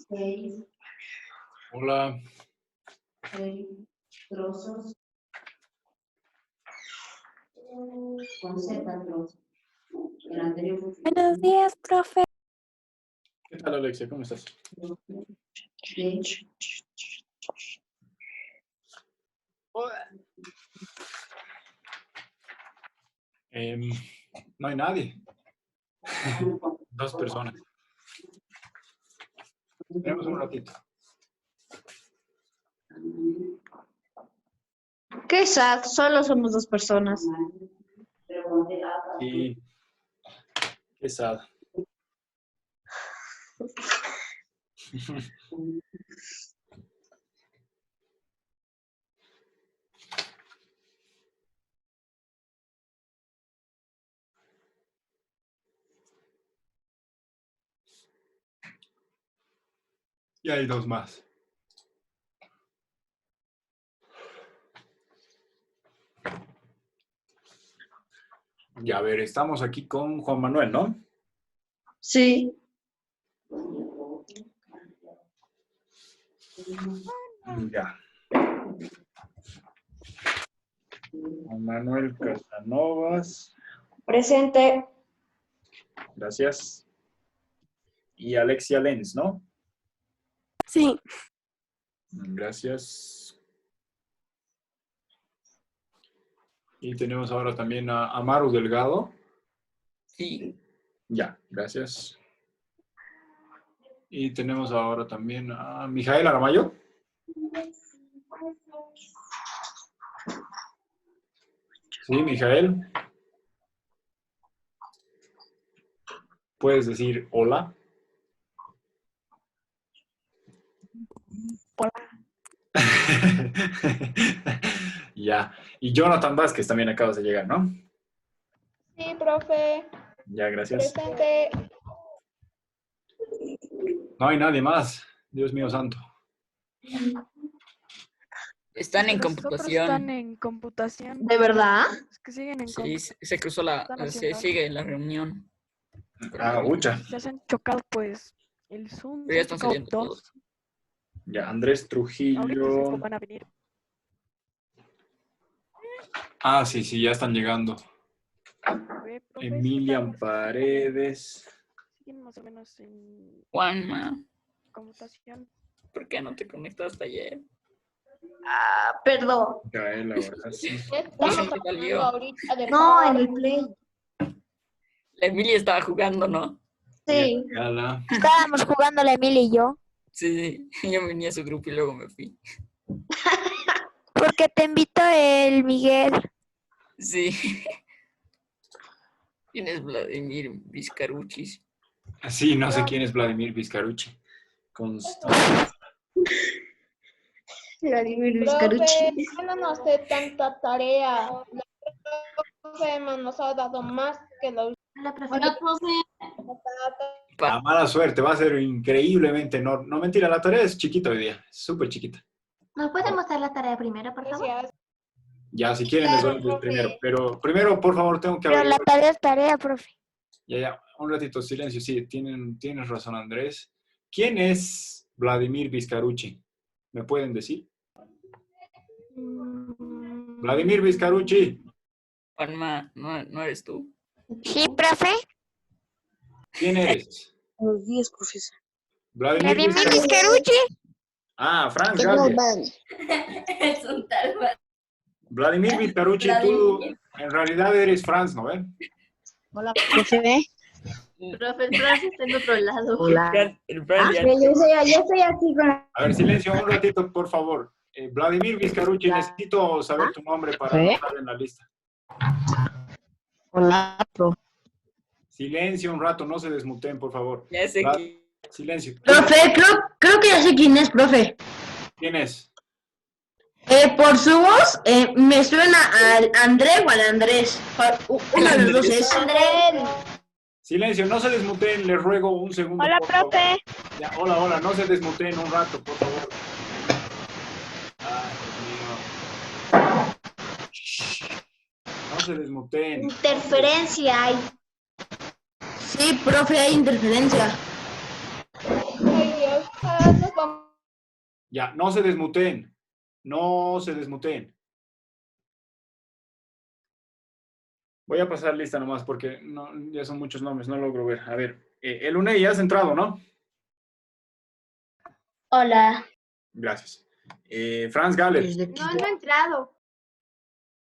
6 Hola. trozos con Z trozos. El anterior. Buenos días, profe. ¿Qué tal, Alexia? ¿Cómo estás? No hay nadie. 2 personas. Tenemos un ratito. Qué sad, solo somos 2 personas. Y qué sad. Y hay 2 más. Ya, a ver, estamos aquí con Juan Manuel, ¿no? Sí. Ya. Juan Manuel Casanovas. Presente. Gracias. Y Alexia Lenz, ¿no? Sí. Gracias. Y tenemos ahora también a Amaru Delgado. Sí. Ya, gracias. Y tenemos ahora también a Mijael Aramayo. Sí, Mijael. Puedes decir hola. Hola. Ya. Y Jonathan Vázquez también acabas de llegar, ¿no? Sí, profe. Ya, gracias. Presente. No hay nadie más. Dios mío santo. Están en Los otros computación. están en computación. ¿De verdad? Es que siguen en Sí, computación. se cruzó Están se haciendo sigue la reunión. Ah, ucha. Si se han chocado, pues, el Zoom. Pero ya Se han están chocado saliendo 2. todos. Ya, Andrés Ahorita Trujillo. sí van a venir. Ah, sí, sí, ya están llegando. Ve, profe, Emilian Paredes. siguen más o menos en Juanma, computación. ¿por qué no te conectaste ayer? Ah, perdón. Gael, ahora sí. Estamos Dicen que hablando salió. ahorita de No, en el Play. La Emilia estaba jugando, ¿no? Sí. Gala. Estábamos jugando la Emilia y yo. Sí, yo venía a su grupo y luego me fui. Porque te invito el Miguel. Sí. ¿Quién es Vladimir Vizcaruchis? Sí, no sé quién es Vladimir Vizcarucci. Vladimir profe, Vizcarucci. yo no sé tanta tarea. La profe nos ha dado más que la Hola, profe. La mala suerte va a ser increíblemente. No, no mentira, la tarea es chiquita hoy día. Súper chiquita. ¿Nos puede mostrar la tarea primero, por favor? Gracias. Ya, si quieren les doy Claro, primero. profe. Pero primero, por favor, tengo que Pero la averiguar. tarea es tarea, profe. Ya, un ratito, silencio. Sí, tienes razón, Andrés. ¿Quién es Vladimir Vizcarucci? ¿Me pueden decir? Vladimir Vizcarucci. Juanma, ¿no eres tú? Sí, profe. ¿Quién eres? Buenos días, profesor. Vladimir Vladimir Vizcarucci. Vizcarucci. Ah, Franz Galler. Es un tal. Vladimir Vizcarucci, tú en realidad eres Franz, ¿no ves? Hola, profe. Profe, el profe está en otro lado. El Fran ya- Yo estoy aquí con la... A ver, silencio un ratito, por favor. Vladimir Vizcarucci, necesito saber tu nombre para anotar en la lista. Hola, profe. Silencio un rato, no se desmuteen, por favor. ya sé que... Silencio. Profe, creo que ya sé quién es, profe. ¿Quién es? Por su voz, me suena al André o al Andrés. Uno de los dos es. Silencio, no se desmuteen, les ruego un segundo. Hola, por favor. profe. Ya, hola, no se desmuteen un rato, por favor. Ay, Dios mío. Shh. No se desmuteen. Interferencia hay. Sí, profe, hay interferencia. Ay, Dios. Nos vamos. Ya, no se desmuteen. No se desmuteen. Voy a pasar lista nomás porque no, ya son muchos nombres, no logro ver. A ver, el UNEI, ya has entrado, ¿no? Hola. Gracias. Franz Galler. No he entrado.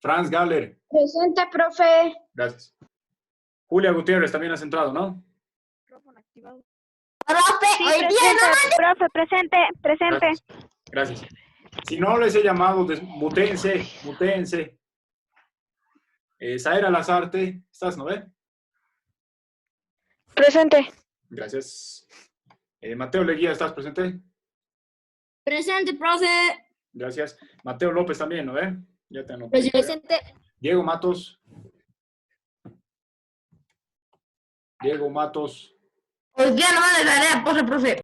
Franz Galler. Presente, profe. Gracias. Julia Gutiérrez, también has entrado, ¿no? Micrófono activado. Profe, hoy día no. Profe, presente. Gracias. Gracias. Si no les he llamado, mutéense. Zaira Lazarte, ¿estás, no ve? Presente. Gracias. Mateo Leguía, ¿estás presente? Presente, profe. Gracias. Mateo López también, ¿no ve? Ya te anoté. Presente. Diego Matos. Hoy día no van a tarea, profe.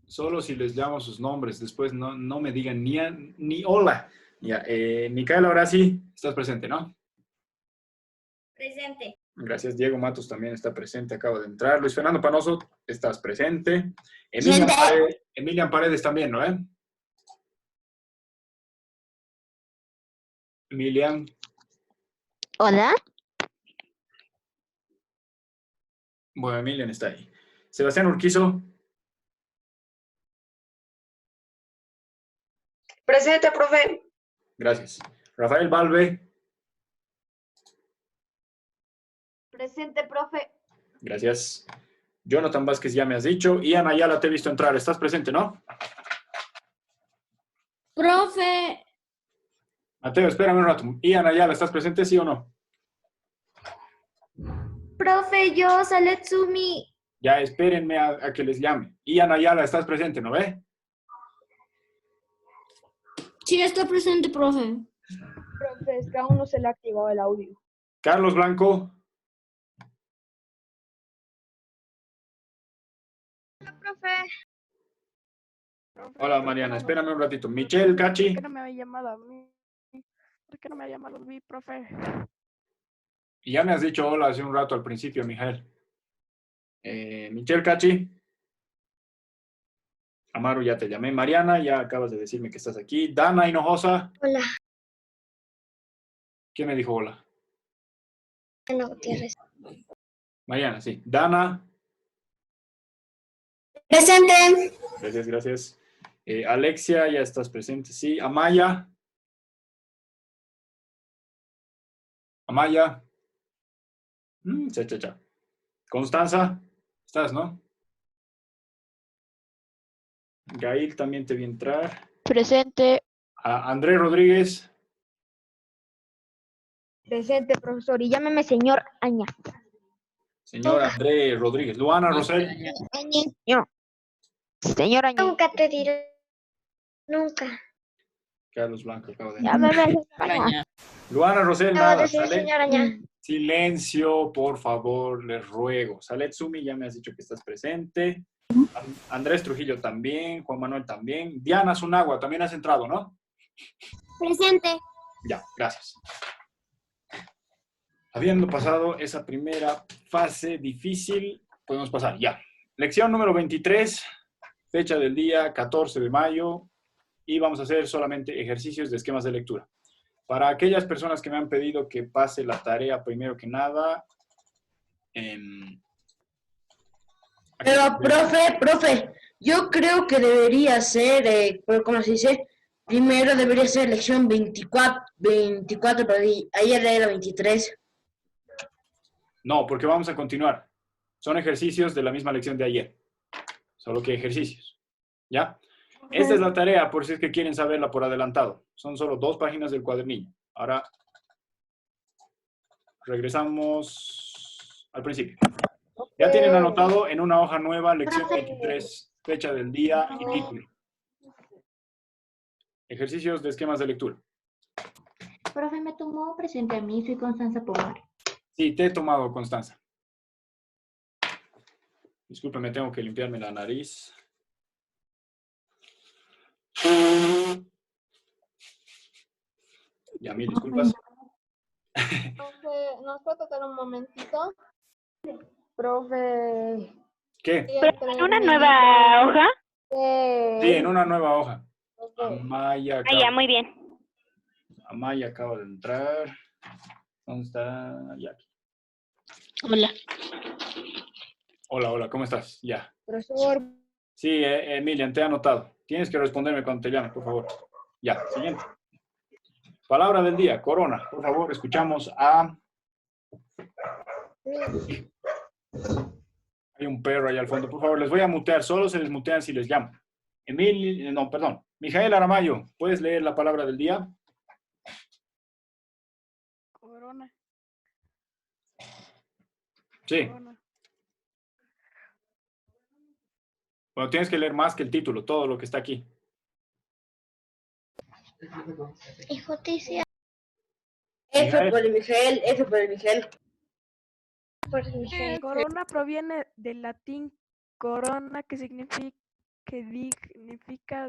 Solo si les llamo sus nombres, después no me digan ni hola. Ya, Micaela, ahora sí, estás presente, ¿no? Presente. Gracias. Diego Matos también está presente, acaba de entrar. Luis Fernando Panoso, estás presente. Emilian Paredes también, ¿no? Emilian. Hola. Bueno, Emilian está ahí. Sebastián Urquizo. Presente, profe. Gracias. Rafael Valve. Presente, profe. Gracias. Jonathan Vázquez, ya me has dicho. Ian Ayala, te he visto entrar. ¿Estás presente, no? Profe. Mateo, espérame un rato. Ian Ayala, ¿estás presente, sí o no? Profe, yo, Saletsumi. Ya, espérenme a que les llame. Ian Ayala, ¿estás presente, no ve? Sí, está presente, profe. Profe, es que aún no se le ha activado el audio. Carlos Blanco. Profe. Hola, Mariana, espérame un ratito. Michelle Cachi. ¿Por qué no me ha llamado a mí? ¿Por qué no me ha llamado a mí, profe? Y ya me has dicho hola hace un rato al principio, Mijael. Michelle Cachi. Amaru, ya te llamé. Mariana, ya acabas de decirme que estás aquí. Dana Hinojosa. Hola. ¿Quién me dijo hola? Ana Gutiérrez. Mariana, sí. Dana. Presente. Gracias. Alexia, ya estás presente, sí. Amaya. Cha. Constanza, estás, ¿no? Gail también te vi entrar. Presente. Andrés Rodríguez. Presente, profesor. Y llámeme señor Aña. Señor Andrés Rodríguez. Luana Rosel. Yo. Señor Aña. Nunca te diré. Nunca. Carlos Blanco, acabo de Llámeme señor Aña. Araña. Luana Rosel, Acabo de nada. decir, señora Ña. Silencio, por favor, les ruego. Salet Sumi, ya me has dicho que estás presente. Andrés Trujillo también. Juan Manuel también. Diana Zunagua, también has entrado, ¿no? Presente. Ya, gracias. Habiendo pasado esa primera fase difícil, podemos pasar ya. Lección número 23, fecha del día 14 de mayo, y vamos a hacer solamente ejercicios de esquemas de lectura. Para aquellas personas que me han pedido que pase la tarea primero que nada... Pero, profe, Yo creo que debería ser, ¿cómo se dice? Primero debería ser lección 24, pero ayer era 23. No, porque vamos a continuar. Son ejercicios de la misma lección de ayer, solo que ejercicios. ¿Ya? Esta es la tarea, por si es que quieren saberla por adelantado. Son solo 2 páginas del cuadernillo. Ahora, regresamos al principio. Ya tienen anotado en una hoja nueva, lección 23, fecha del día y título. Ejercicios de esquemas de lectura. Profe, me tomó presente a mí, soy Constanza Pomar. Sí, te he tomado, Constanza. Discúlpeme, tengo que limpiarme la nariz. Ya, mil disculpas. Profe, ¿nos puede tocar un momentito? Profe. ¿Qué? ¿En ¿Una nueva hoja? Sí, en una nueva hoja. Amaya Ah, ya, muy bien. acaba de entrar. ¿Dónde está? Ya. Hola. Hola, ¿cómo estás? Ya. Profesor. Sí, Emilian, te he anotado. Tienes que responderme cuando te llame, por favor. Ya, siguiente. Palabra del día, corona. Por favor, escuchamos a... Hay un perro ahí al fondo. Por favor, les voy a mutear. Solo se desmutean si les llamo. Perdón. Mijael Aramayo, ¿puedes leer la palabra del día? Corona. Sí. Corona. Bueno, tienes que leer más que el título, todo lo que está aquí. Justicia F por el Miguel. Corona proviene del latín corona, que significa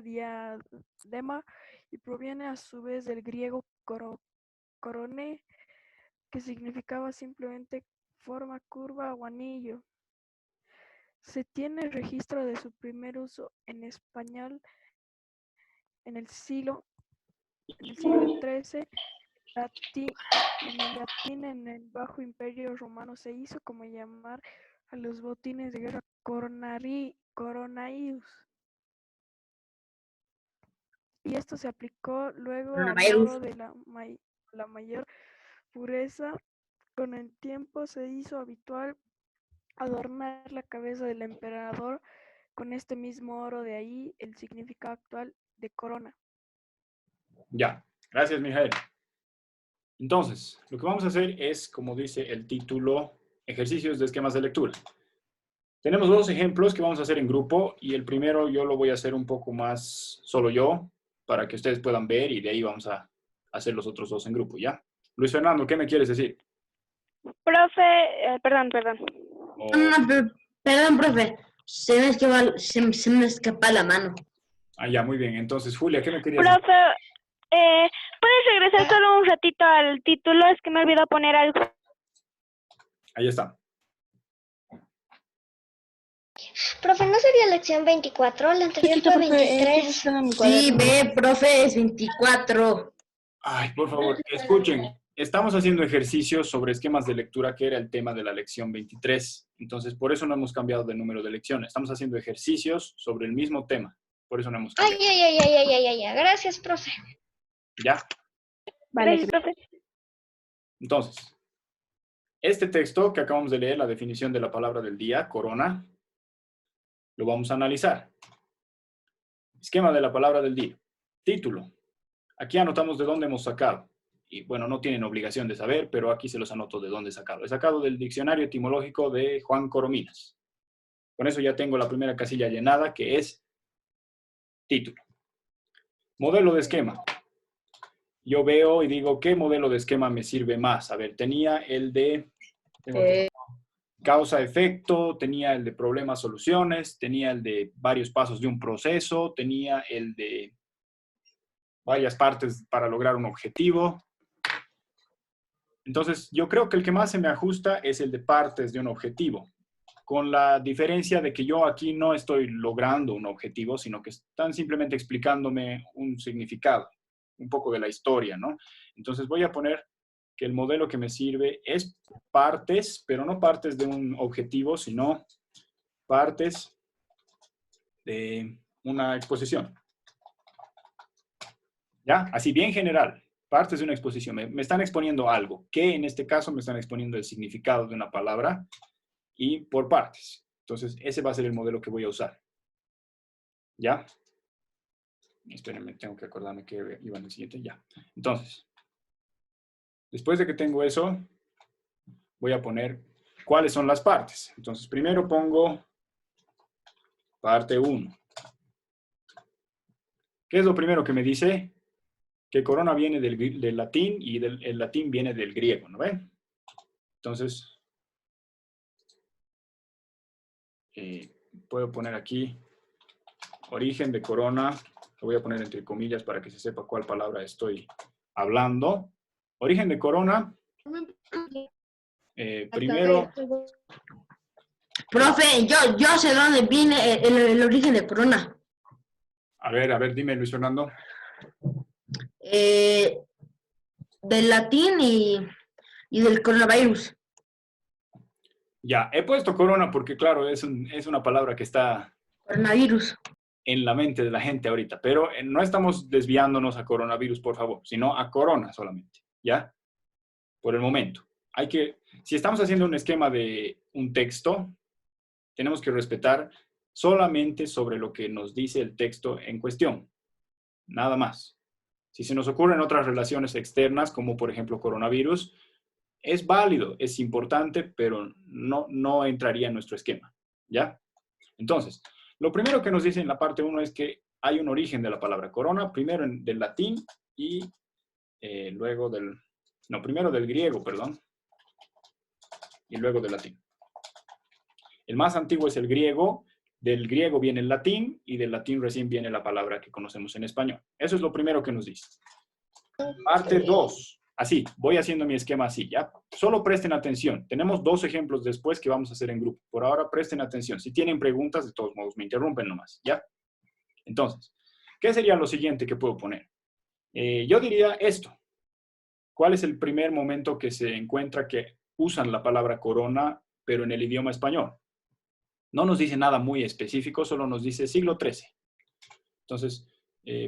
diadema, y proviene a su vez del griego corone, que significaba simplemente forma curva o anillo. Se tiene registro de su primer uso en español en el siglo XIII. En el Bajo Imperio Romano se hizo como llamar a los botines de guerra coronaius. Y esto se aplicó luego al Coronavirus. oro de la mayor pureza. Con el tiempo se hizo habitual adornar la cabeza del emperador con este mismo oro, de ahí el significado actual de corona. Ya, gracias, Mijael. Entonces, lo que vamos a hacer es, como dice el título, ejercicios de esquemas de lectura. Tenemos 2 ejemplos que vamos a hacer en grupo y el primero yo lo voy a hacer un poco más solo yo, para que ustedes puedan ver y de ahí vamos a hacer los otros 2 en grupo, ¿ya? Luis Fernando, ¿qué me quieres decir? Profe, perdón. O- Perdón, profe. Se me escapa la mano. ya, muy bien. Entonces, Julia, ¿qué me querías decir? Profe, ¿puedes regresar solo un ratito al título? Es que me olvidó poner algo. Ahí está. Profe, ¿no sería lección 24? La anterior fue 23. Sí, ve, profe, es 24. Ay, por favor, escuchen. Estamos haciendo ejercicios sobre esquemas de lectura, que era el tema de la lección 23. Entonces, por eso no hemos cambiado de número de lección. Estamos haciendo ejercicios sobre el mismo tema. Por eso no hemos Ay, cambiado. Gracias, profe. ¿Ya? Vale, profe. Entonces, este texto que acabamos de leer, la definición de la palabra del día, corona, lo vamos a analizar. Esquema de la palabra del día. Título. Aquí anotamos de dónde hemos sacado. Y bueno, no tienen obligación de saber, pero aquí se los anoto de dónde he sacado. He sacado del diccionario etimológico de Juan Corominas. Con eso ya tengo la primera casilla llenada, que es título. Modelo de esquema. Yo veo y digo, ¿qué modelo de esquema me sirve más? A ver, tenía el de causa-efecto, tenía el de problemas-soluciones, tenía el de varios pasos de un proceso, tenía el de varias partes para lograr un objetivo. Entonces, yo creo que el que más se me ajusta es el de partes de un objetivo, con la diferencia de que yo aquí no estoy logrando un objetivo, sino que están simplemente explicándome un significado, un poco de la historia, ¿no? Entonces voy a poner que el modelo que me sirve es partes, pero no partes de un objetivo, sino partes de una exposición. ¿Ya? Así bien general. Partes de una exposición. Me están exponiendo algo. Que en este caso me están exponiendo el significado de una palabra y por partes. Entonces, ese va a ser el modelo que voy a usar. ¿Ya? Espérenme, tengo que acordarme que iba en el siguiente. Ya. Entonces, después de que tengo eso, voy a poner cuáles son las partes. Entonces, primero pongo parte 1. ¿Qué es lo primero que me dice? Que corona viene del latín y el latín viene del griego, ¿no ven? Entonces, puedo poner aquí origen de corona. Lo voy a poner entre comillas para que se sepa cuál palabra estoy hablando. Origen de corona. Primero. Profe, yo sé dónde viene el origen de corona. A ver, dime, Luis Fernando. Del latín y del coronavirus. Ya, he puesto corona porque, claro, es una palabra que está Coronavirus. en la mente de la gente ahorita, pero no estamos desviándonos a coronavirus, por favor, sino a corona solamente, ¿ya? Por el momento. Si estamos haciendo un esquema de un texto, tenemos que respetar solamente sobre lo que nos dice el texto en cuestión, nada más. Si se nos ocurren otras relaciones externas, como por ejemplo coronavirus, es válido, es importante, pero no entraría en nuestro esquema, ¿ya? Entonces, lo primero que nos dice en la parte 1 es que hay un origen de la palabra corona, primero del latín y luego primero del griego, perdón, y luego del latín. El más antiguo es el griego, del griego viene el latín y del latín recién viene la palabra que conocemos en español. Eso es lo primero que nos dice. Parte 2. Así, voy haciendo mi esquema así, ¿ya? Solo presten atención. Tenemos 2 ejemplos después que vamos a hacer en grupo. Por ahora presten atención. Si tienen preguntas, de todos modos, me interrumpen nomás, ¿ya? Entonces, ¿qué sería lo siguiente que puedo poner? Yo diría esto. ¿Cuál es el primer momento que se encuentra que usan la palabra corona, pero en el idioma español? No nos dice nada muy específico, solo nos dice siglo XIII. Entonces,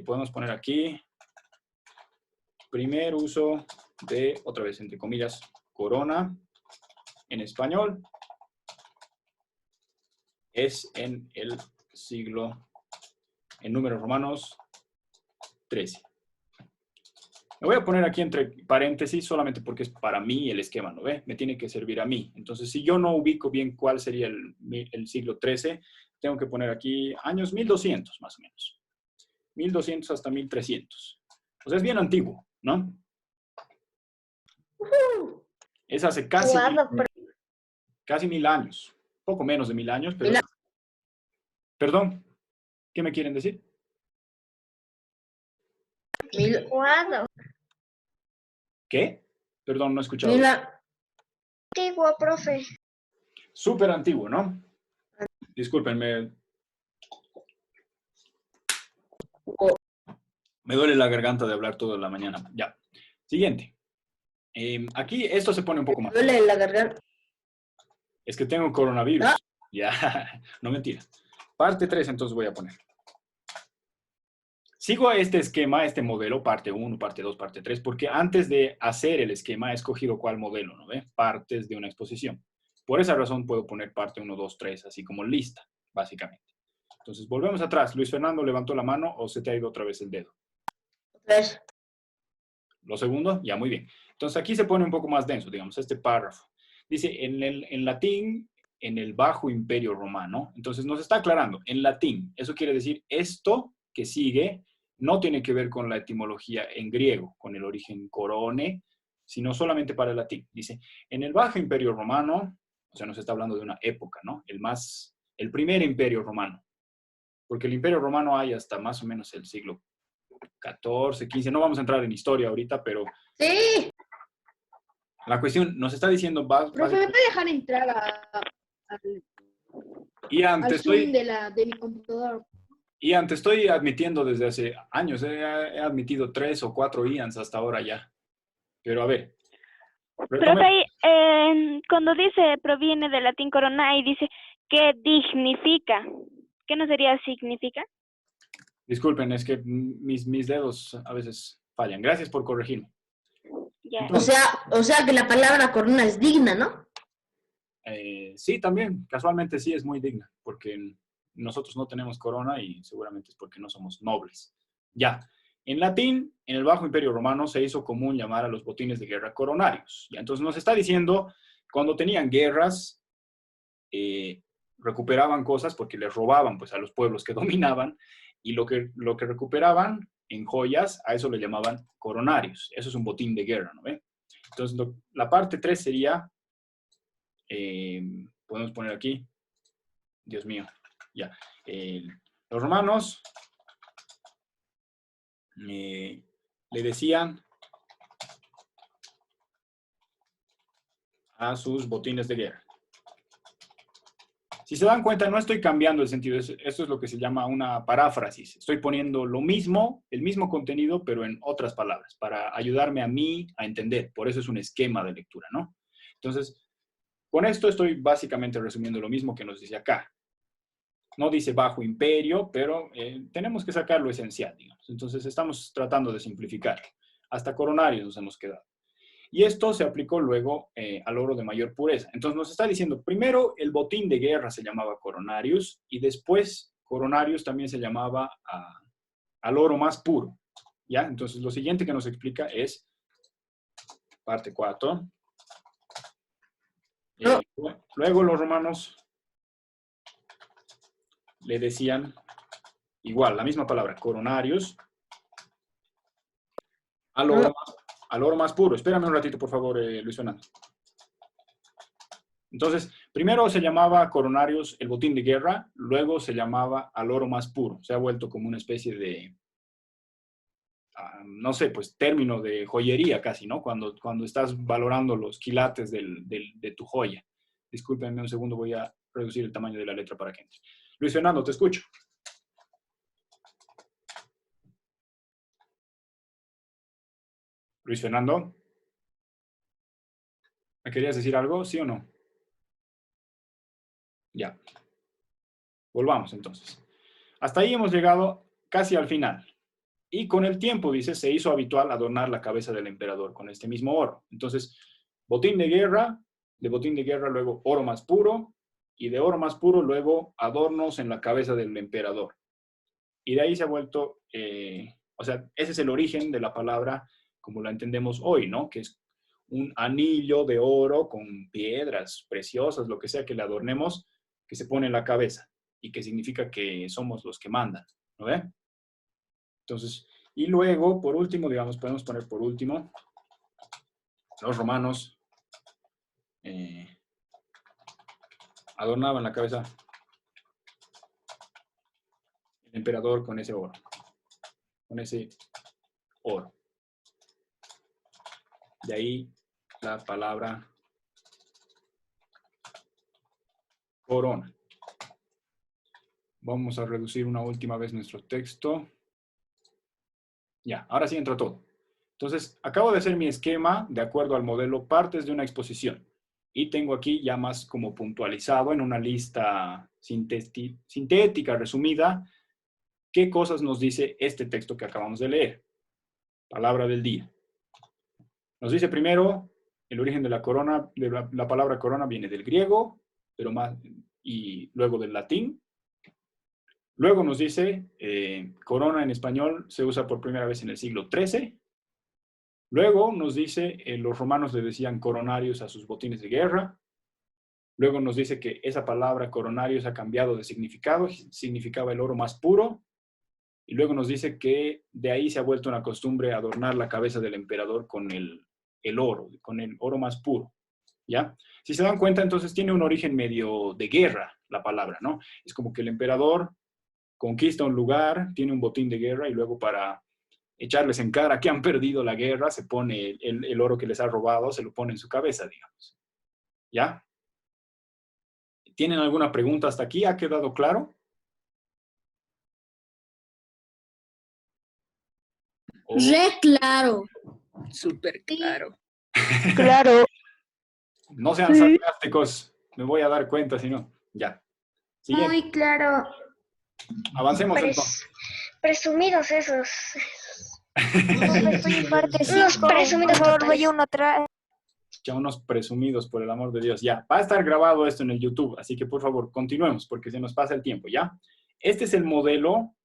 podemos poner aquí, primer uso de, otra vez entre comillas, corona en español es en el siglo, en números romanos, XIII. Me voy a poner aquí entre paréntesis solamente porque es para mí el esquema, ¿no ve? Me tiene que servir a mí. Entonces, si yo no ubico bien cuál sería el siglo XIII, tengo que poner aquí años 1200, más o menos. 1200 hasta 1300. O sea, es bien antiguo, ¿no? Es hace casi 1000 años. Poco menos de 1000 años, pero... Perdón, ¿qué me quieren decir? ¿Qué? Perdón, no he escuchado. Antiguo, profe. Súper antiguo, ¿no? Discúlpenme. Me duele la garganta de hablar toda la mañana. Ya. Siguiente. Aquí esto se pone un poco más. ¿Me duele la garganta? Es que tengo coronavirus. ¿Ah? Ya, no mentira. Parte 3, entonces voy a poner. Sigo este esquema, este modelo, parte 1, parte 2, parte 3, porque antes de hacer el esquema he escogido cuál modelo, ¿no ve? Partes de una exposición. Por esa razón puedo poner parte 1, 2, 3, así como lista, básicamente. Entonces, volvemos atrás. Luis Fernando levantó la mano o se te ha ido otra vez el dedo. Tres. ¿Lo segundo? Ya, muy bien. Entonces, aquí se pone un poco más denso, digamos, este párrafo. Dice, en latín, en el Bajo Imperio Romano. Entonces, nos está aclarando, en latín. Eso quiere decir, esto que sigue no tiene que ver con la etimología en griego, con el origen corone, sino solamente para el latín. Dice, en el Bajo Imperio Romano, o sea, nos está hablando de una época, ¿no? El primer imperio romano. Porque el imperio romano hay hasta más o menos el siglo XIV, XV. No vamos a entrar en historia ahorita, pero... ¡Sí! La cuestión nos está diciendo... Profe, ¿me puede dejar entrar al Zoom de mi computador? Ian, te estoy admitiendo desde hace años. He admitido 3 o 4 Ians hasta ahora ya. Pero a ver. Profe, cuando dice proviene del latín corona y dice ¿qué dignifica? ¿Qué no sería significa? Disculpen, es que mis dedos a veces fallan. Gracias por corregirme. Ya. O sea que la palabra corona es digna, ¿no? Sí, también, casualmente sí es muy digna, porque nosotros no tenemos corona y seguramente es porque no somos nobles. Ya, en latín, en el Bajo Imperio Romano se hizo común llamar a los botines de guerra coronarios. Ya, entonces nos está diciendo, cuando tenían guerras, recuperaban cosas porque les robaban pues, a los pueblos que dominaban, y lo que recuperaban en joyas, a eso le llamaban coronarios. Eso es un botín de guerra, ¿no ven? Entonces, la parte 3 sería... podemos poner aquí, Dios mío, ya. Los romanos le decían a sus botines de guerra. Si se dan cuenta, no estoy cambiando el sentido. Esto es lo que se llama una paráfrasis. Estoy poniendo lo mismo, el mismo contenido, pero en otras palabras, para ayudarme a mí a entender. Por eso es un esquema de lectura, ¿no? Entonces, con esto estoy básicamente resumiendo lo mismo que nos dice acá. No dice bajo imperio, pero tenemos que sacar lo esencial, digamos. Entonces estamos tratando de simplificar. Hasta coronarios nos hemos quedado. Y esto se aplicó luego al oro de mayor pureza. Entonces nos está diciendo, primero el botín de guerra se llamaba coronarius y después coronarius también se llamaba al oro más puro. ¿Ya? Entonces lo siguiente que nos explica es parte 4. Luego los romanos le decían igual, la misma palabra, coronarios, al oro más puro. Espérame un ratito, por favor, Luis Fernando. Entonces, primero se llamaba coronarios el botín de guerra, luego se llamaba al oro más puro. Se ha vuelto como una especie de, no sé, pues término de joyería casi, ¿no? Cuando estás valorando los quilates de tu joya. Discúlpenme un segundo, voy a reducir el tamaño de la letra para que entre. Luis Fernando, te escucho. Luis Fernando, ¿me querías decir algo? ¿Sí o no? Ya. Volvamos entonces. Hasta ahí hemos llegado casi al final. Y con el tiempo, dice, se hizo habitual adornar la cabeza del emperador con este mismo oro. Entonces, botín de guerra, luego oro más puro, y de oro más puro luego adornos en la cabeza del emperador. Y de ahí se ha vuelto, o sea, ese es el origen de la palabra como la entendemos hoy, ¿no? Que es un anillo de oro con piedras preciosas, lo que sea que le adornemos, que se pone en la cabeza y que significa que somos los que mandan, ¿no ven? Entonces, y luego, por último, digamos, podemos poner por último, los romanos adornaban la cabeza del emperador con ese oro. Con ese oro. De ahí la palabra corona. Vamos a reducir una última vez nuestro texto. Ya, ahora sí entra todo. Entonces, acabo de hacer mi esquema de acuerdo al modelo partes de una exposición. Y tengo aquí ya más como puntualizado en una lista sintética, resumida, qué cosas nos dice este texto que acabamos de leer. Palabra del día. Nos dice primero, el origen de la corona, de la palabra corona viene del griego, pero más, y luego del latín. Luego nos dice, corona en español se usa por primera vez en el siglo XIII. Luego nos dice, los romanos le decían coronarios a sus botines de guerra. Luego nos dice que esa palabra coronarios ha cambiado de significado, significaba el oro más puro. Y luego nos dice que de ahí se ha vuelto una costumbre adornar la cabeza del emperador con el oro más puro. ¿Ya? Si se dan cuenta, entonces tiene un origen medio de guerra la palabra, ¿no? Es como que el emperador conquista un lugar, tiene un botín de guerra y luego para echarles en cara que han perdido la guerra, se pone el oro que les ha robado, se lo pone en su cabeza, digamos. ¿Ya? ¿Tienen alguna pregunta hasta aquí? ¿Ha quedado claro? Re claro. Súper claro. Claro. No sean sarcásticos, me voy a dar cuenta si no. Ya. Siguiente. Muy claro. Avancemos entonces. Presumidos esos. Estoy en parte Unos 5. presumidos Por favor, totales. vaya uno atrás. Ya unos presumidos, por el amor de Dios. Ya, va a estar grabado esto en el YouTube, así que por favor, continuemos, porque se nos pasa el tiempo, ¿ya? Este es el modelo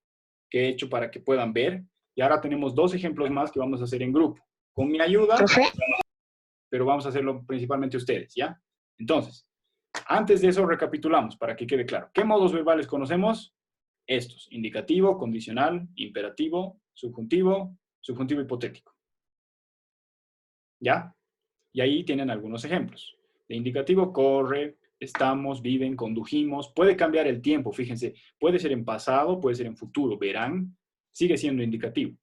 que he hecho para que puedan ver. Y ahora tenemos 2 ejemplos más que vamos a hacer en grupo. Con mi ayuda, pero vamos a hacerlo principalmente ustedes, ¿ya? Entonces, antes de eso recapitulamos para que quede claro. ¿Qué modos verbales conocemos? Estos: indicativo, condicional, imperativo, subjuntivo, subjuntivo hipotético. ¿Ya? Y ahí tienen algunos ejemplos. De indicativo: corre, estamos, viven, condujimos. Puede cambiar el tiempo, fíjense. Puede ser en pasado, puede ser en futuro. Verán, sigue siendo indicativo.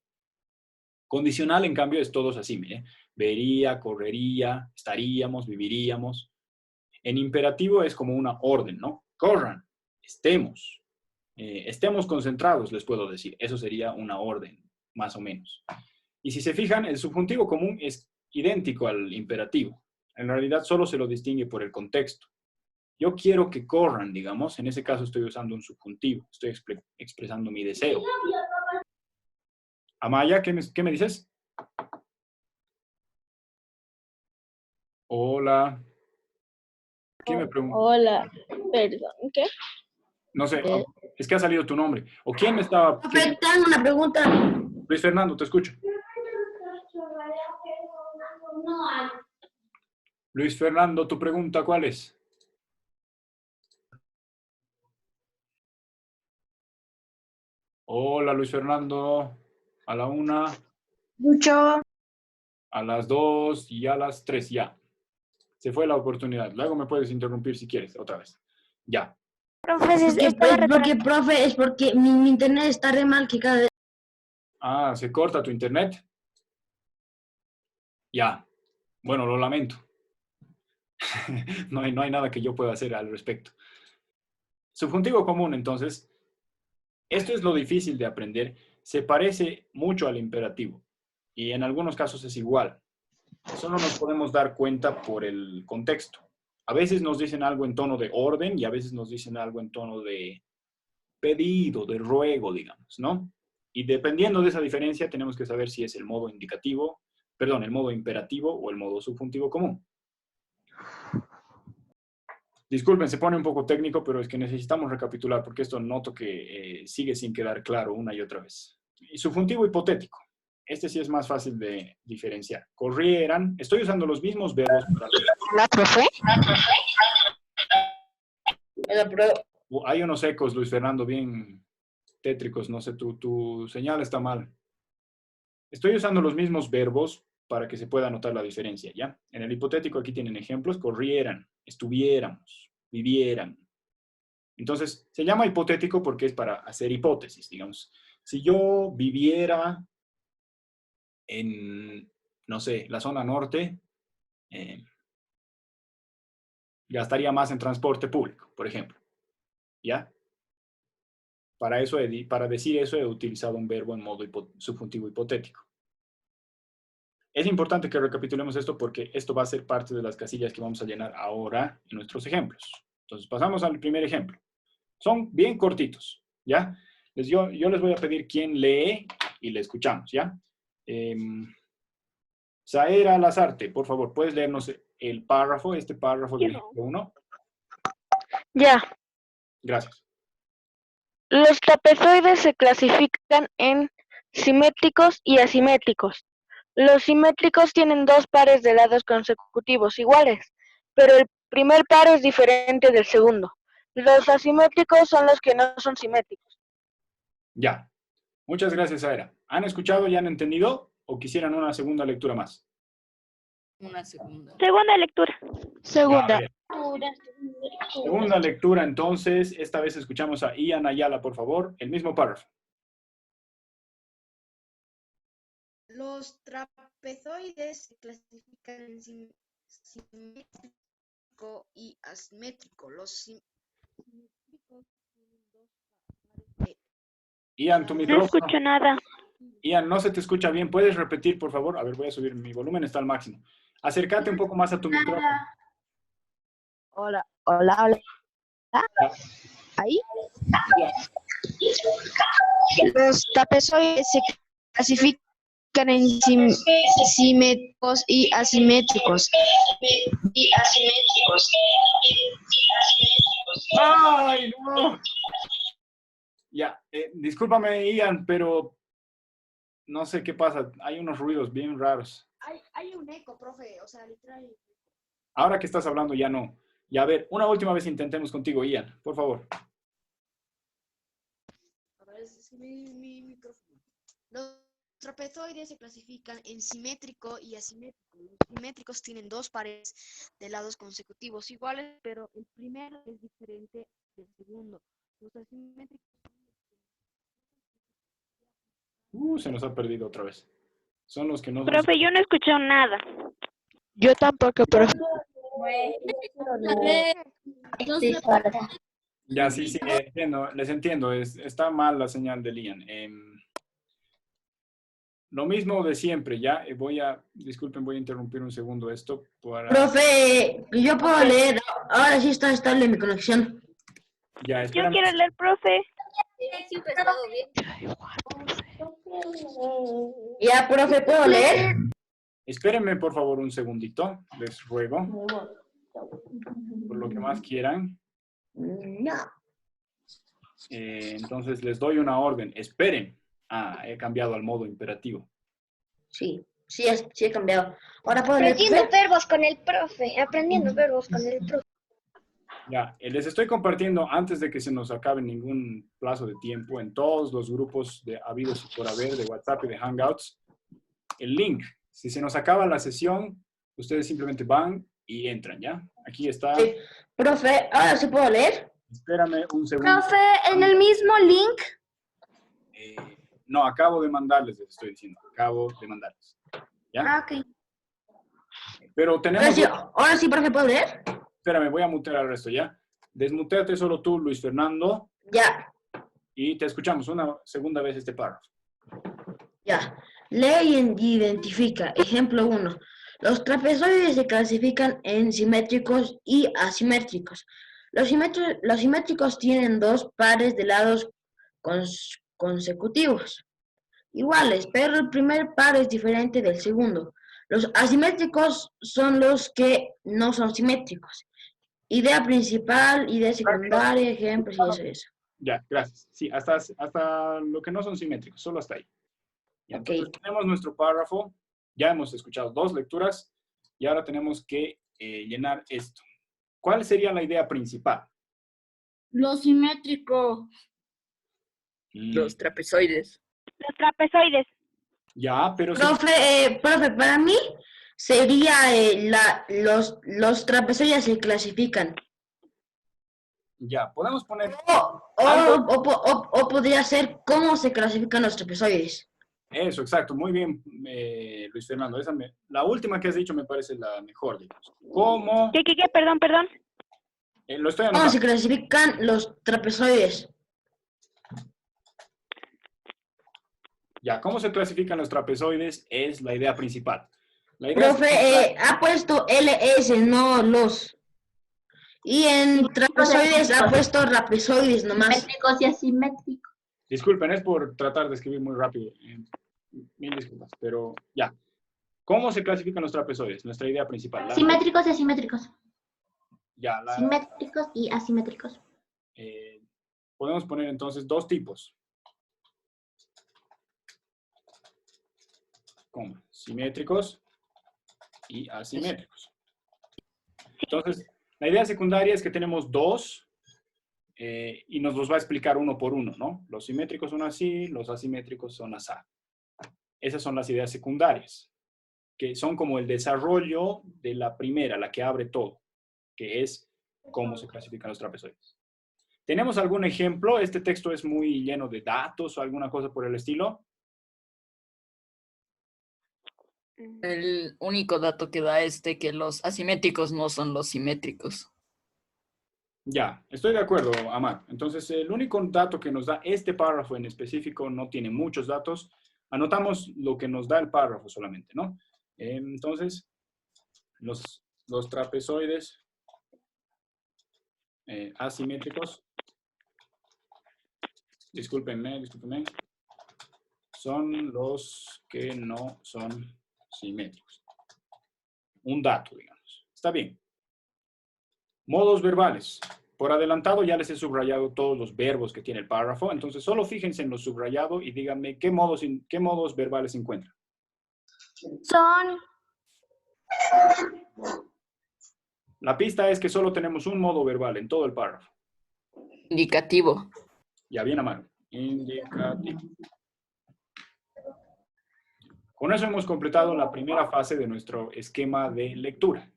Condicional, en cambio, es todos así, mire. Vería, correría, estaríamos, viviríamos. En imperativo es como una orden, ¿no? Corran, estemos. Estemos concentrados, les puedo decir. Eso sería una orden, más o menos. Y si se fijan, el subjuntivo común es idéntico al imperativo. En realidad solo se lo distingue por el contexto. Yo quiero que corran, digamos. En ese caso estoy usando un subjuntivo. Estoy expresando mi deseo. Amaya, ¿qué me dices? Hola. ¿Quién me pregunta? Hola, perdón, ¿qué? No sé, es que ha salido tu nombre. ¿O quién me estaba...? Profe, tengo una pregunta. Luis Fernando, te escucho. Luis Fernando, ¿tu pregunta cuál es? Hola, Luis Fernando. A la 1, Mucho. a las 2 y a las 3, ya. Se fue la oportunidad. Luego me puedes interrumpir si quieres, otra vez. Ya. Profe, Profe, es porque mi internet está re mal que cada vez... Ah, ¿se corta tu internet? Ya. Bueno, lo lamento. No hay nada que yo pueda hacer al respecto. Subjuntivo común, entonces. Esto es lo difícil de aprender. Se parece mucho al imperativo. Y en algunos casos es igual. Solo nos podemos dar cuenta por el contexto. A veces nos dicen algo en tono de orden y a veces nos dicen algo en tono de pedido, de ruego, digamos, ¿no? Y dependiendo de esa diferencia tenemos que saber si es el modo indicativo, perdón, el modo imperativo o el modo subjuntivo común. Disculpen, se pone un poco técnico, pero es que necesitamos recapitular porque esto noto que sigue sin quedar claro una y otra vez. Y subjuntivo hipotético. Este sí es más fácil de diferenciar. Corrieran. Estoy usando los mismos verbos para... ¿La profe? Hay unos ecos, Luis Fernando, bien tétricos. No sé, tu señal está mal. Estoy usando los mismos verbos para que se pueda notar la diferencia, ¿ya? En el hipotético aquí tienen ejemplos. Corrieran, estuviéramos, vivieran. Entonces, se llama hipotético porque es para hacer hipótesis, digamos. Si yo viviera en, no sé, la zona norte, gastaría más en transporte público, por ejemplo. ¿Ya? Para decir eso he utilizado un verbo en modo subjuntivo hipotético. Es importante que recapitulemos esto porque esto va a ser parte de las casillas que vamos a llenar ahora en nuestros ejemplos. Entonces, pasamos al primer ejemplo. Son bien cortitos, ¿ya? Yo les voy a pedir quién lee y le escuchamos, ¿ya? Saera Lazarte, por favor, ¿puedes leernos el párrafo, este párrafo del ejemplo 1? Ya. Gracias. Los trapezoides se clasifican en simétricos y asimétricos. Los simétricos tienen 2 pares de lados consecutivos iguales, pero el primer par es diferente del segundo. Los asimétricos son los que no son simétricos. Ya. Muchas gracias, Saera. ¿Han escuchado y han entendido o quisieran una segunda lectura más? Una segunda. Segunda lectura. Segunda. Segunda lectura, entonces. Esta vez escuchamos a Ian Ayala, por favor. El mismo párrafo. Los trapezoides se clasifican en simétrico y asimétrico. Los simétricos tienen 2 pares de... Ian, tu No micrófono. escucho nada. Ian, no se te escucha bien. ¿Puedes repetir, por favor? A ver, voy a subir. Mi volumen está al máximo. Acércate un poco más a tu micrófono. Hola, hola, hola. ¿Ahí? Los trapezoides se clasifican en simétricos y asimétricos. ¡Ay, no! Ya, discúlpame, Ian, pero no sé qué pasa. Hay unos ruidos bien raros. Hay un eco, profe, o sea, literal. Ahora que estás hablando ya no. Ya, a ver, una última vez intentemos contigo, Ian, por favor. A ver, es mi micrófono. Los trapezoides se clasifican en simétrico y asimétrico. Los simétricos tienen dos pares de lados consecutivos iguales, pero el primero es diferente del segundo. Los asimétricos. Se nos ha perdido otra vez. Son los que no... Profe, yo no escuché nada. Yo tampoco, profe. Ya, sí, entiendo, les entiendo. Está mal la señal de Ian. Lo mismo de siempre, ya. Disculpen, voy a interrumpir un segundo esto para... Profe, yo puedo leer. Ahora sí está estable mi conexión. Ya, Yo espérame. quiero leer, profe. Ya, profe, ¿puedo leer? Espérenme, por favor, un segundito. Les ruego. Por lo que más quieran. No. Entonces, les doy una orden. Esperen. He cambiado al modo imperativo. Sí he cambiado. Ahora puedo leer. Aprendiendo verbos con el profe. Aprendiendo verbos con el profe. Ya, les estoy compartiendo antes de que se nos acabe ningún plazo de tiempo en todos los grupos de habidos y por haber de WhatsApp y de Hangouts el link. Si se nos acaba la sesión, ustedes simplemente van y entran, ¿ya? Aquí está. Sí. Profe, ahora sí puedo leer. Espérame un segundo. Profe, en el mismo link. No, acabo de mandarles, les estoy diciendo. Acabo de mandarles. ¿Ya? Ok. Pero tenemos... Ahora sí, profe, ¿puedo leer? Espérame, voy a mutear al resto, ¿ya? Desmuteate solo tú, Luis Fernando, Ya, y te escuchamos una segunda vez este párrafo. ya. Lee y identifica. Ejemplo 1. Los trapezoides se clasifican en simétricos y asimétricos. Los simétricos tienen dos pares de lados consecutivos, iguales, pero el primer par es diferente del segundo. Los asimétricos son los que no son simétricos. Idea principal, idea secundaria, ejemplos y eso. Ya, gracias. Sí, hasta lo que no son simétricos, solo hasta ahí. Y entonces tenemos nuestro párrafo, ya hemos escuchado 2 lecturas y ahora tenemos que llenar esto. ¿Cuál sería la idea principal? Lo simétrico. Los trapezoides. Los trapezoides. Ya, pero... Profe, para mí sería los trapezoides se clasifican. Ya, podemos poner... O podría ser cómo se clasifican los trapezoides. Eso, exacto. Muy bien, Luis Fernando. La última que has dicho me parece la mejor, digamos. ¿Cómo? ¿Qué? Perdón. Lo estoy ¿Cómo anotando. se clasifican los trapezoides? Ya, ¿cómo se clasifican los trapezoides? Es la idea principal. La idea Profe, ha puesto LS, no los. Y en trapezoides ha puesto trapezoides nomás. Simétricos y asimétricos. Disculpen, es por tratar de escribir muy rápido. Mil disculpas, pero ya. ¿Cómo se clasifican los trapezoides? Nuestra idea principal. Simétricos y asimétricos. Ya, Simétricos y asimétricos. podemos poner entonces 2 tipos. ¿Cómo? Simétricos y asimétricos. Entonces, la idea secundaria es que tenemos 2 y nos los va a explicar uno por uno, ¿no? Los simétricos son así, los asimétricos son así. Esas son las ideas secundarias, que son como el desarrollo de la primera, la que abre todo, que es cómo se clasifican los trapezoides. ¿Tenemos algún ejemplo? Este texto es muy lleno de datos o alguna cosa por el estilo. El único dato que da que los asimétricos no son los simétricos. Ya, estoy de acuerdo, Amar. Entonces, el único dato que nos da este párrafo en específico no tiene muchos datos. Anotamos lo que nos da el párrafo solamente, ¿no? Entonces, los trapezoides asimétricos discúlpenme. Son los que no son simétricos. Un dato, digamos. Está bien. Modos verbales. Por adelantado ya les he subrayado todos los verbos que tiene el párrafo, entonces solo fíjense en lo subrayado y díganme qué modos verbales se encuentran. Son. La pista es que solo tenemos un modo verbal en todo el párrafo. Indicativo. Ya bien, Amaro. Indicativo. Con eso hemos completado la primera fase de nuestro esquema de lectura.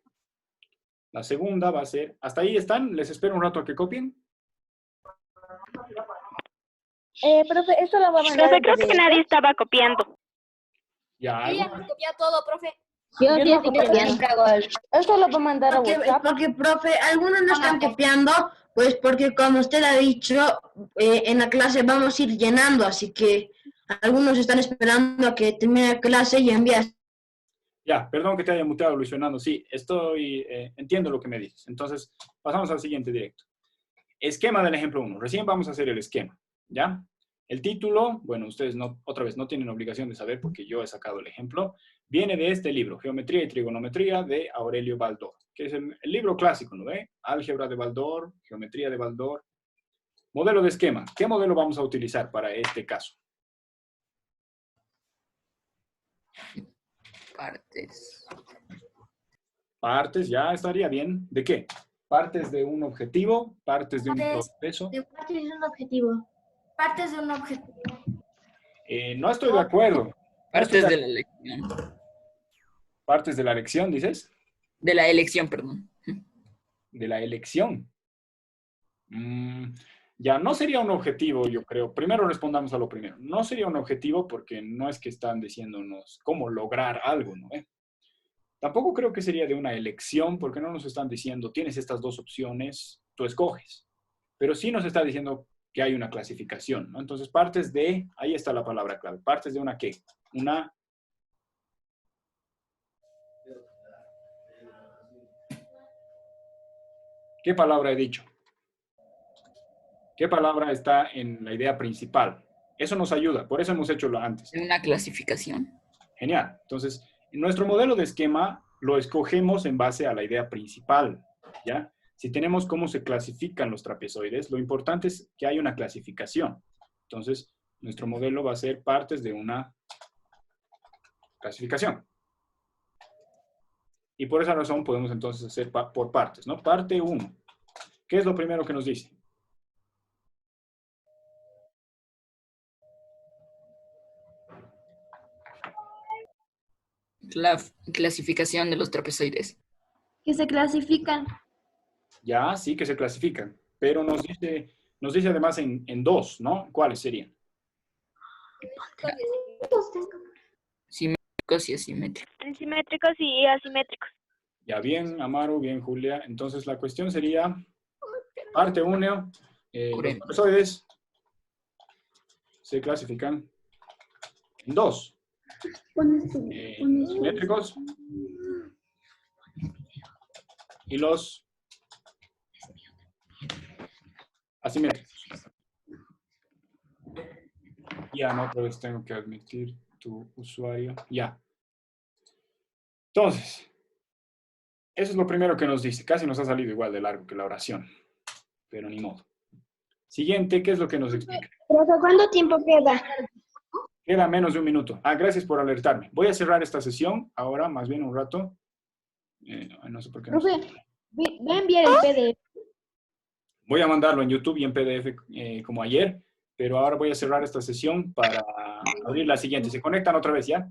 La segunda va a ser... ¿Hasta ahí están? ¿Les espero un rato a que copien? Profe, esto lo va a mandar. Profe, creo que nadie estaba copiando. Ya. Copia todo, profe. Yo ya estoy copiando. Esto lo va a mandar a WhatsApp. Porque, profe, algunos no están copiando, pues porque como usted ha dicho, en la clase vamos a ir llenando, así que algunos están esperando a que termine la clase y envías. Ya, perdón que te haya muteado, Luis Fernando. Sí, entiendo lo que me dices. Entonces, pasamos al siguiente directo. Esquema del ejemplo 1. Recién vamos a hacer el esquema, ¿ya? El título, bueno, ustedes otra vez no tienen obligación de saber porque yo he sacado el ejemplo. Viene de este libro, Geometría y Trigonometría, de Aurelio Baldor, que es el libro clásico, ¿no ve? Álgebra de Baldor, Geometría de Baldor. Modelo de esquema. ¿Qué modelo vamos a utilizar para este caso? Partes, ya estaría bien. ¿De qué? Partes de un objetivo, partes de un proceso. Partes de un objetivo. Partes de un objetivo. No estoy de acuerdo. Partes de la elección. ¿Partes de la elección, dices? De la elección, perdón. De la elección. Ya, no sería un objetivo, yo creo. Primero respondamos a lo primero. No sería un objetivo porque no es que están diciéndonos cómo lograr algo, ¿no? Tampoco creo que sería de una elección porque no nos están diciendo, tienes estas dos opciones, tú escoges. Pero sí nos está diciendo que hay una clasificación, ¿no? Entonces, partes de, ahí está la palabra clave. Partes de una ¿qué? Una... ¿Qué palabra he dicho? ¿Qué palabra está en la idea principal? Eso nos ayuda, por eso hemos hecho lo antes. Una clasificación. Genial. Entonces, nuestro modelo de esquema lo escogemos en base a la idea principal, ¿ya? Si tenemos cómo se clasifican los trapezoides, lo importante es que hay una clasificación. Entonces, nuestro modelo va a ser partes de una clasificación. Y por esa razón podemos entonces hacer por partes, ¿no? Parte 1. ¿Qué es lo primero que nos dice? La clasificación de los trapezoides. Que se clasifican. Ya, sí que se clasifican, pero nos dice además en dos, ¿no? ¿Cuáles serían? Simétricos y asimétricos. Simétricos y asimétricos. Ya, bien, Amaro, bien, Julia. Entonces la cuestión sería, parte 1, los trapezoides se clasifican en dos. Simétricos y los asimétricos. Ya, no, otra vez tengo que admitir tu usuario. Ya. Entonces, eso es lo primero que nos dice. Casi nos ha salido igual de largo que la oración, pero ni modo. Siguiente, ¿qué es lo que nos explica? ¿Cuánto tiempo queda? Queda menos de un minuto. Gracias por alertarme. Voy a cerrar esta sesión ahora, más bien un rato. No sé por qué. Profe, voy a enviar el PDF. Voy a mandarlo en YouTube y en PDF como ayer, pero ahora voy a cerrar esta sesión para abrir la siguiente. ¿Se conectan otra vez ya?